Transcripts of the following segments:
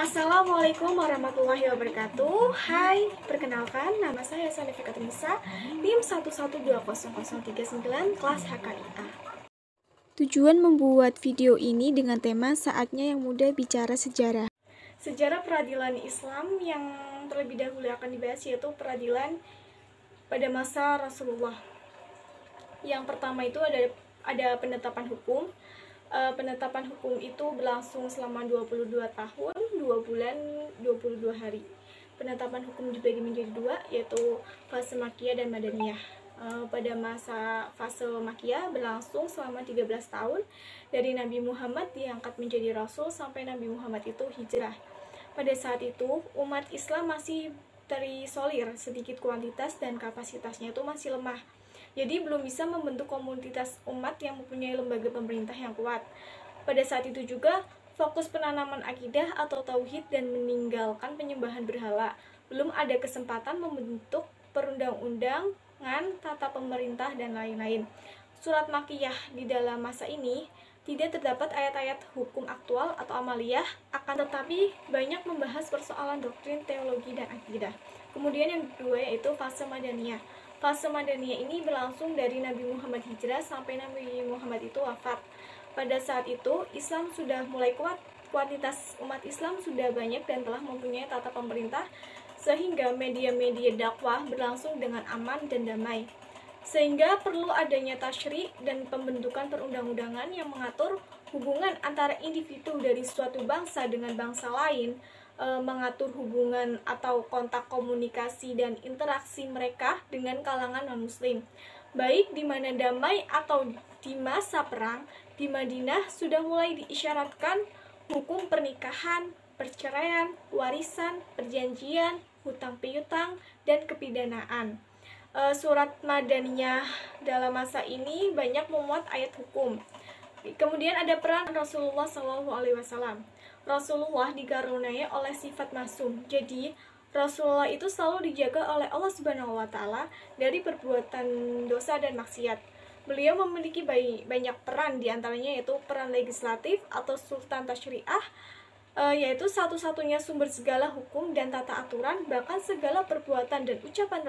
Assalamualaikum warahmatullahi wabarakatuh. Hai, perkenalkan nama saya Sanifah Katunisa, NIM 1120039 kelas HKIA. Tujuan membuat video ini dengan tema saatnya yang muda bicara sejarah. Sejarah peradilan Islam yang terlebih dahulu akan dibahas yaitu peradilan pada masa Rasulullah. Yang pertama itu ada penetapan hukum. Penetapan hukum itu berlangsung selama 22 tahun, 2 bulan, 22 hari. Penetapan hukum dibagi menjadi dua, yaitu fase Makkiyah dan Madaniyah. Pada masa fase Makkiyah berlangsung selama 13 tahun, dari Nabi Muhammad diangkat menjadi Rasul sampai Nabi Muhammad itu hijrah. Pada saat itu, umat Islam masih terisolir, sedikit kuantitas dan kapasitasnya itu masih lemah. Jadi belum bisa membentuk komunitas umat yang mempunyai lembaga pemerintah yang kuat. Pada saat itu juga fokus penanaman akidah atau tauhid dan meninggalkan penyembahan berhala. Belum ada kesempatan membentuk perundang-undangan, tata pemerintah dan lain-lain. Surat Makkiyah di dalam masa ini tidak terdapat ayat-ayat hukum aktual atau amaliyah, akan tetapi banyak membahas persoalan doktrin, teologi, dan akidah. Kemudian yang kedua yaitu fase Madaniyah. Fase Madaniyah ini berlangsung dari Nabi Muhammad hijrah sampai Nabi Muhammad itu wafat. Pada saat itu, Islam sudah mulai kuat, kuantitas umat Islam sudah banyak dan telah mempunyai tata pemerintah, sehingga media-media dakwah berlangsung dengan aman dan damai. Sehingga perlu adanya tasyri' dan pembentukan perundang-undangan yang mengatur hubungan antara individu dari suatu bangsa dengan bangsa lain, mengatur hubungan atau kontak komunikasi dan interaksi mereka dengan kalangan non-muslim, baik di mana damai atau di masa perang. Di Madinah sudah mulai diisyaratkan hukum pernikahan, perceraian, warisan, perjanjian, hutang piutang, dan kepidanaan. Surat Madaniyah dalam masa ini banyak memuat ayat hukum. Kemudian ada peran Rasulullah SAW. Rasulullah dikaruniai oleh sifat masum. Jadi Rasulullah itu selalu dijaga oleh Allah Subhanahu wa taala dari perbuatan dosa dan maksiat. Beliau memiliki banyak peran, diantaranya yaitu peran legislatif atau sultan tasyri'ah, yaitu satu-satunya sumber segala hukum dan tata aturan, bahkan segala perbuatan dan ucapan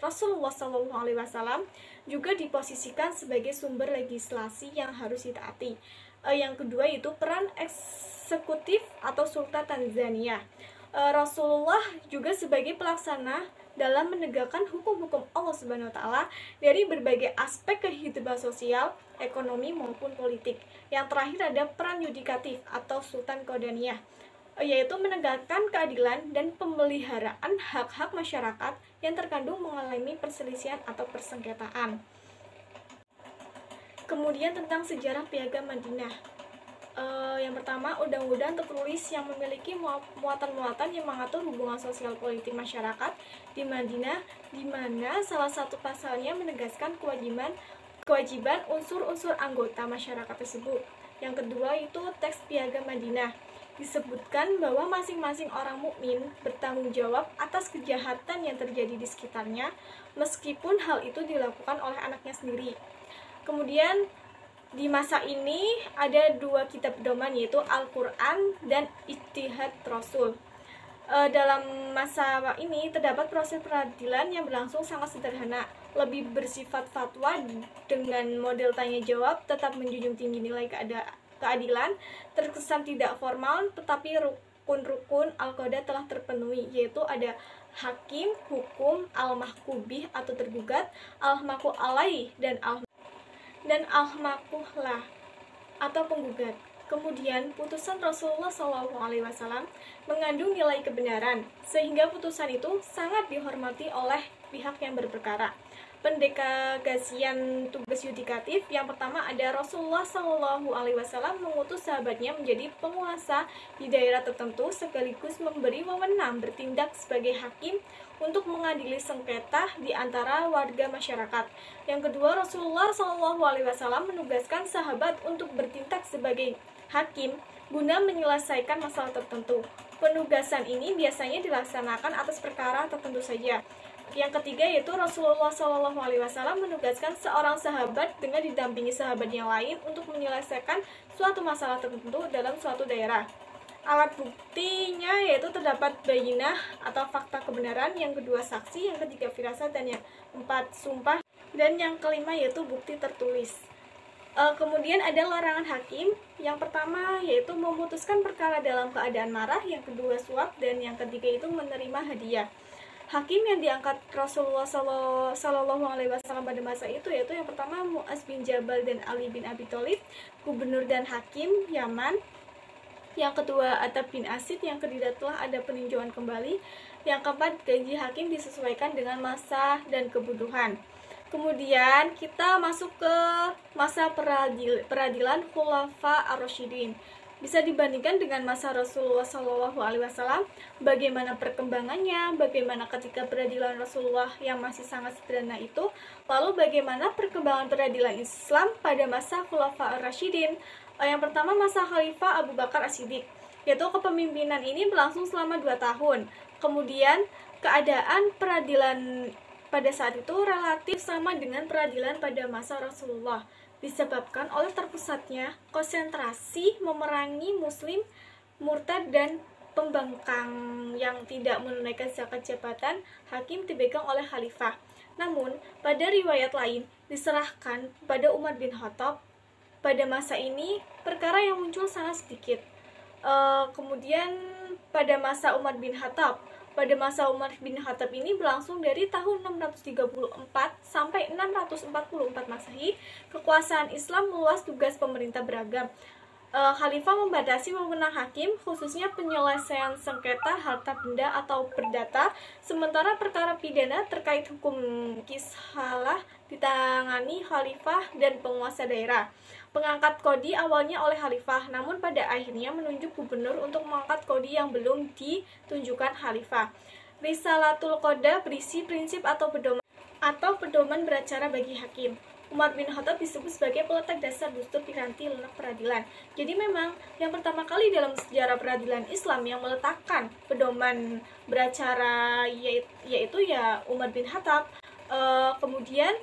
Rasulullah SAW juga diposisikan sebagai sumber legislasi yang harus ditaati. Yang kedua yaitu peran eksekutif atau Sultan Tanzania. Rasulullah juga sebagai pelaksana dalam menegakkan hukum-hukum Allah Subhanahu wa taala dari berbagai aspek kehidupan sosial, ekonomi maupun politik. Yang terakhir ada peran yudikatif atau Sultan Qadaniyah, yaitu menegakkan keadilan dan pemeliharaan hak-hak masyarakat yang terkandung mengalami perselisihan atau persengketaan. Kemudian tentang sejarah Piagam Madinah. Yang pertama, undang-undang tertulis yang memiliki muatan-muatan yang mengatur hubungan sosial politik masyarakat di Madinah, di mana salah satu pasalnya menegaskan kewajiban unsur-unsur anggota masyarakat tersebut. Yang kedua itu teks Piagam Madinah. Disebutkan bahwa masing-masing orang mukmin bertanggung jawab atas kejahatan yang terjadi di sekitarnya, meskipun hal itu dilakukan oleh anaknya sendiri. Kemudian di masa ini ada dua kitab pedoman, yaitu Al-Quran dan Ijtihad Rasul. Dalam masa ini terdapat proses peradilan yang berlangsung sangat sederhana, lebih bersifat fatwa dengan model tanya jawab, tetap menjunjung tinggi nilai keadilan, terkesan tidak formal, tetapi rukun-rukun al-qadah telah terpenuhi, yaitu ada hakim, hukum, al-mahkubih atau tergugat, al-mahku alaih, dan al-mahkulah atau penggugat. Kemudian putusan Rasulullah SAW mengandung nilai kebenaran, sehingga putusan itu sangat dihormati oleh pihak yang berperkara. Pendelegasian tugas yudikatif yang pertama ada Rasulullah SAW mengutus sahabatnya menjadi penguasa di daerah tertentu, sekaligus memberi wewenang bertindak sebagai hakim untuk mengadili sengketa di antara warga masyarakat. Yang kedua, Rasulullah SAW menugaskan sahabat untuk bertindak sebagai hakim guna menyelesaikan masalah tertentu. Penugasan ini biasanya dilaksanakan atas perkara tertentu saja. Yang ketiga yaitu Rasulullah SAW menugaskan seorang sahabat dengan didampingi sahabat yang lain untuk menyelesaikan suatu masalah tertentu dalam suatu daerah. Alat buktinya yaitu terdapat bayinah atau fakta kebenaran, yang kedua saksi, yang ketiga firasat, dan yang keempat sumpah, dan yang kelima yaitu bukti tertulis. Kemudian ada larangan hakim. Yang pertama yaitu memutuskan perkara dalam keadaan marah, yang kedua suap, dan yang ketiga itu menerima hadiah. Hakim yang diangkat Rasulullah Shallallahu Alaihi Wasallam pada masa itu yaitu yang pertama Mu'az bin Jabal dan Ali bin Abi Thalib, gubernur dan hakim Yaman. Yang kedua Atab bin Asid, yang ketiga telah ada peninjauan kembali. Yang keempat gaji hakim disesuaikan dengan masa dan kebutuhan. Kemudian kita masuk ke masa peradilan Khulafa ar-Rasyidin. Bisa dibandingkan dengan masa Rasulullah SAW, bagaimana perkembangannya, bagaimana ketika peradilan Rasulullah yang masih sangat sederhana itu, lalu bagaimana perkembangan peradilan Islam pada masa Khulafa ar-Rasyidin. Yang pertama masa Khalifah Abu Bakar As-Siddiq, yaitu kepemimpinan ini berlangsung selama 2 tahun. Kemudian keadaan peradilan pada saat itu relatif sama dengan peradilan pada masa Rasulullah, disebabkan oleh terpusatnya konsentrasi memerangi muslim, murtad, dan pembangkang yang tidak menunaikan zakat jabatan hakim dipegang oleh khalifah. Namun, pada riwayat lain diserahkan pada Umar bin Khattab. Pada masa ini, perkara yang muncul sangat sedikit. Kemudian pada masa Umar bin Khattab, ini berlangsung dari tahun 634 sampai 644 Masehi. Kekuasaan Islam meluas, tugas pemerintah beragam. Khalifah membatasi wewenang hakim, khususnya penyelesaian sengketa harta benda atau perdata, sementara perkara pidana terkait hukum kishalah ditangani khalifah dan penguasa daerah. Pengangkat kodi awalnya oleh khalifah, namun pada akhirnya menunjuk gubernur untuk mengangkat kodi yang belum ditunjukkan khalifah. Risalatul Qodah berisi prinsip atau pedoman beracara bagi hakim. Umar bin Khattab disebut sebagai peletak dasar dustur piranti lunak peradilan. Jadi memang yang pertama kali dalam sejarah peradilan Islam yang meletakkan pedoman beracara yaitu ya Umar bin Khattab. Kemudian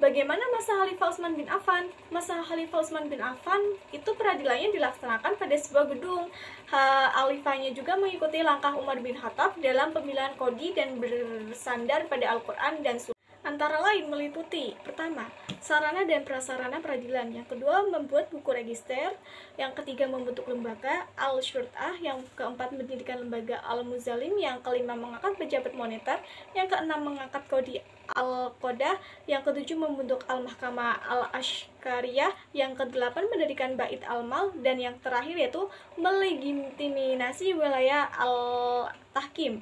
bagaimana masa Khalifah Utsman bin Affan? Masa Khalifah Utsman bin Affan itu peradilannya dilaksanakan pada sebuah gedung. Khalifahnya juga mengikuti langkah Umar bin Khattab dalam pemilihan kodi dan bersandar pada Al-Quran dan Sunnah. Antara lain meliputi: pertama, sarana dan prasarana peradilan, yang kedua, membuat buku register, yang ketiga, membentuk lembaga Al-Syur'ah, yang keempat, mendirikan lembaga Al-Muzalim, yang kelima, mengangkat pejabat moneter, yang keenam, mengangkat kodi Al-Qodah, yang ketujuh, membentuk Al-Mahkamah Al-Ashkariyah, yang kedelapan, mendirikan Bait Al-Mal, dan yang terakhir yaitu melegitimasi wilayah Al-Tahkim.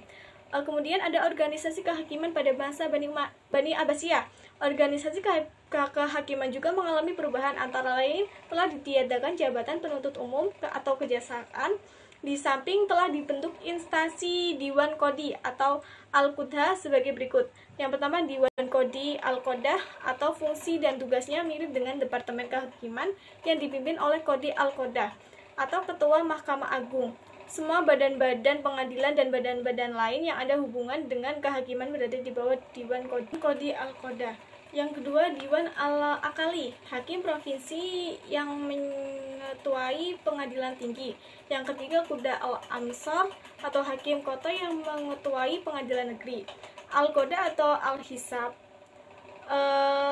Kemudian ada organisasi kehakiman pada masa Bani Abbasiyah. Organisasi kehakiman juga mengalami perubahan, antara lain telah ditiadakan jabatan penuntut umum atau kejaksaan, di samping telah dibentuk instansi Diwan Kodi atau Al-Qudah sebagai berikut. Yang pertama, Diwan Kodi Al-Qodah atau fungsi dan tugasnya mirip dengan Departemen Kehakiman yang dipimpin oleh Kodi Al-Qodah atau Ketua Mahkamah Agung. Semua badan-badan pengadilan dan badan-badan lain yang ada hubungan dengan kehakiman berada di bawah Diwan Kodi Al-Qodah. Yang kedua, Diwan Al-Akali, hakim provinsi yang mengetuai pengadilan tinggi. Yang ketiga, Qudah Al-Amsar atau hakim kota yang mengetuai pengadilan negeri. Al-Qodah atau Al-Hisab.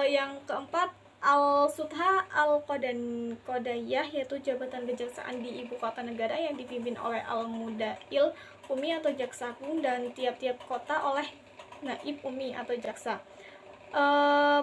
Yang keempat, Al-Sutha Al-Qodayah, yaitu jabatan kejaksaan di ibu kota negara yang dipimpin oleh Al-Mudail Umi atau jaksa agung, dan tiap-tiap kota oleh naib umi atau jaksa.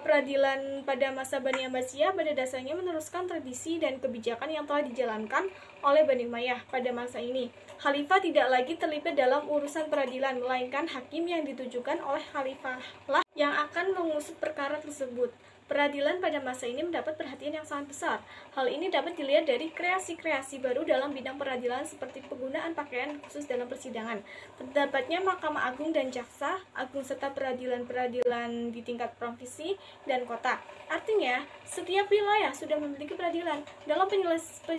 Peradilan pada masa Bani Abbasiyah pada dasarnya meneruskan tradisi dan kebijakan yang telah dijalankan oleh Bani Umayyah pada masa ini. Khalifah tidak lagi terlibat dalam urusan peradilan, melainkan hakim yang ditujukan oleh khalifah lah yang akan mengusut perkara tersebut. Peradilan pada masa ini mendapat perhatian yang sangat besar. Hal ini dapat dilihat dari kreasi-kreasi baru dalam bidang peradilan seperti penggunaan pakaian khusus dalam persidangan, terdapatnya Mahkamah Agung dan Jaksa Agung, serta peradilan-peradilan di tingkat provinsi dan kota. Artinya, setiap wilayah sudah memiliki peradilan.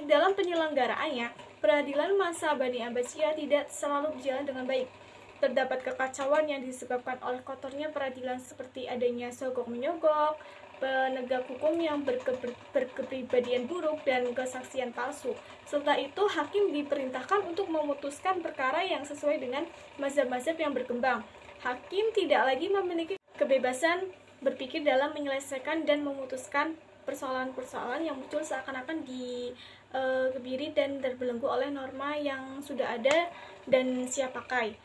Dalam penyelenggaraannya, peradilan masa Bani Abbasiyah tidak selalu berjalan dengan baik. Terdapat kekacauan yang disebabkan oleh kotornya peradilan, seperti adanya sogok menyogok, penegak hukum yang berkepribadian buruk dan kesaksian palsu. Serta itu, hakim diperintahkan untuk memutuskan perkara yang sesuai dengan mazhab-mazhab yang berkembang. Hakim tidak lagi memiliki kebebasan berpikir dalam menyelesaikan dan memutuskan persoalan-persoalan yang muncul seakan-akan dikebiri dan terbelenggu oleh norma yang sudah ada dan siap pakai.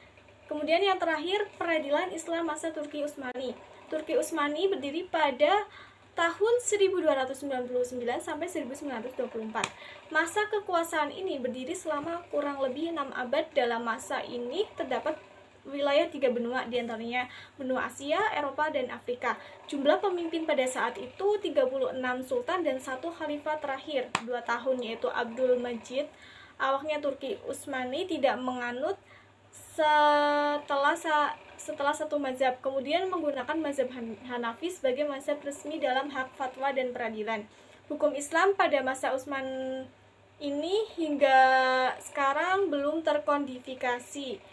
Kemudian yang terakhir, peradilan Islam masa Turki Utsmani. Turki Utsmani berdiri pada tahun 1299 sampai 1924. Masa kekuasaan ini berdiri selama kurang lebih 6 abad. Dalam masa ini terdapat wilayah 3 benua, diantaranya benua Asia, Eropa, dan Afrika. Jumlah pemimpin pada saat itu 36 sultan dan 1 khalifah terakhir 2 tahun, yaitu Abdul Majid. Awaknya Turki Utsmani tidak menganut setelah satu mazhab, kemudian menggunakan mazhab Hanafi sebagai mazhab resmi dalam hak fatwa dan peradilan. Hukum Islam pada masa Utsman ini hingga sekarang belum terkodifikasi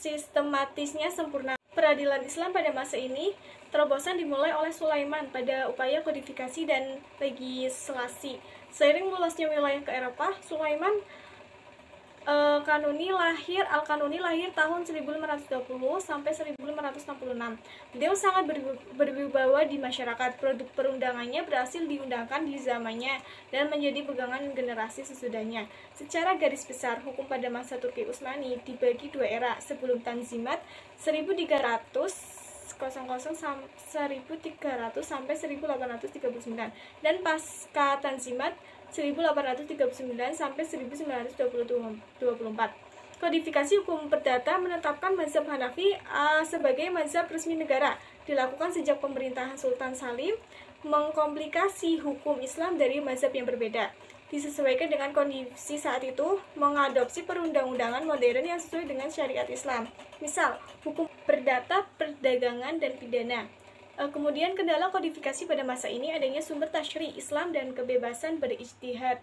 sistematisnya sempurna. Peradilan Islam pada masa ini terobosan dimulai oleh Sulaiman pada upaya kodifikasi dan legislasi. Seiring meluasnya wilayah ke Eropa, Sulaiman Al-Kanuni lahir tahun 1520 sampai 1566. Beliau sangat berwibawa di masyarakat. Produk perundangannya berhasil diundangkan di zamannya dan menjadi pegangan generasi sesudahnya. Secara garis besar, hukum pada masa Turki Utsmani dibagi 2 era, sebelum Tanzimat 1300 sampai 1839 dan pasca Tanzimat 1839 sampai 1924. Kodifikasi hukum perdata menetapkan mazhab Hanafi sebagai mazhab resmi negara. Dilakukan sejak pemerintahan Sultan Salim, mengkomplikasi hukum Islam dari mazhab yang berbeda. Disesuaikan dengan kondisi saat itu, mengadopsi perundang-undangan modern yang sesuai dengan syariat Islam. Misal, hukum perdata, perdagangan, dan pidana. Kemudian kendala kodifikasi pada masa ini adanya sumber tasyri Islam dan kebebasan berijtihad.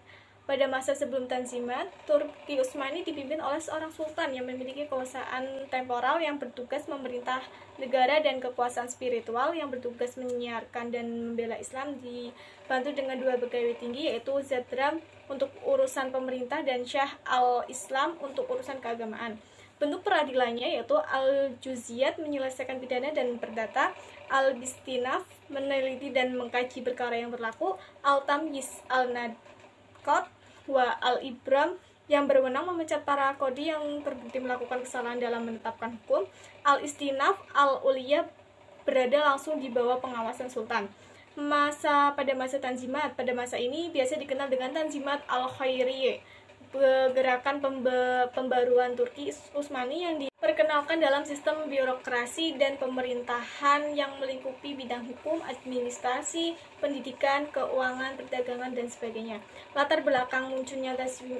Pada masa sebelum Tanzimat, Turki Utsmani dipimpin oleh seorang sultan yang memiliki kekuasaan temporal yang bertugas memerintah negara dan kekuasaan spiritual yang bertugas menyiarkan dan membela Islam, dibantu dengan 2 pegawai tinggi, yaitu Zadram untuk urusan pemerintah dan Syah al-Islam untuk urusan keagamaan. Bentuk peradilannya yaitu al-juziyat menyelesaikan pidana dan perdata, al-bistinaf meneliti dan mengkaji perkara yang berlaku, al-tamyiz al-nadqat wa al-ibram yang berwenang memecat para kodi yang terbukti melakukan kesalahan dalam menetapkan hukum, al-istinaf al-uliyah berada langsung di bawah pengawasan sultan. Pada masa Tanzimat, pada masa ini biasa dikenal dengan Tanzimat al-Khairiyah, gerakan pembaruan Turki Utsmani yang diperkenalkan dalam sistem birokrasi dan pemerintahan yang melingkupi bidang hukum, administrasi, pendidikan, keuangan, perdagangan, dan sebagainya. Latar belakang munculnya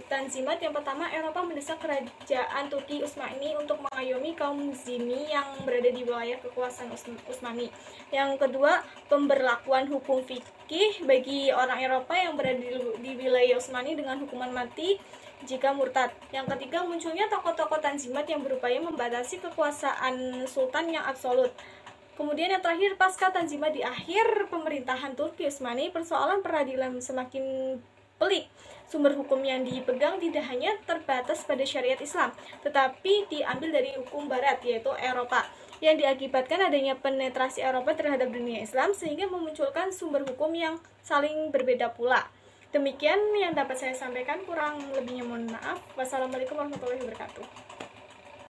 Tanzimat: yang pertama, Eropa mendesak kerajaan Turki Utsmani untuk mengayomi kaum Zimmi yang berada di wilayah kekuasaan Utsmani. Yang kedua, pemberlakuan hukum fikih bagi orang Eropa yang berada di wilayah Utsmani dengan hukuman mati jika murtad. Yang ketiga, munculnya tokoh-tokoh Tanzimat yang berupaya membatasi kekuasaan sultan yang absolut. Kemudian yang terakhir, pasca Tanzimat di akhir pemerintahan Turki Utsmani, persoalan peradilan semakin pelik. Sumber hukum yang dipegang tidak hanya terbatas pada syariat Islam, tetapi diambil dari hukum barat, yaitu Eropa, yang diakibatkan adanya penetrasi Eropa terhadap dunia Islam sehingga memunculkan sumber hukum yang saling berbeda pula. Demikian yang dapat saya sampaikan, kurang lebihnya mohon maaf. Wassalamualaikum warahmatullahi wabarakatuh.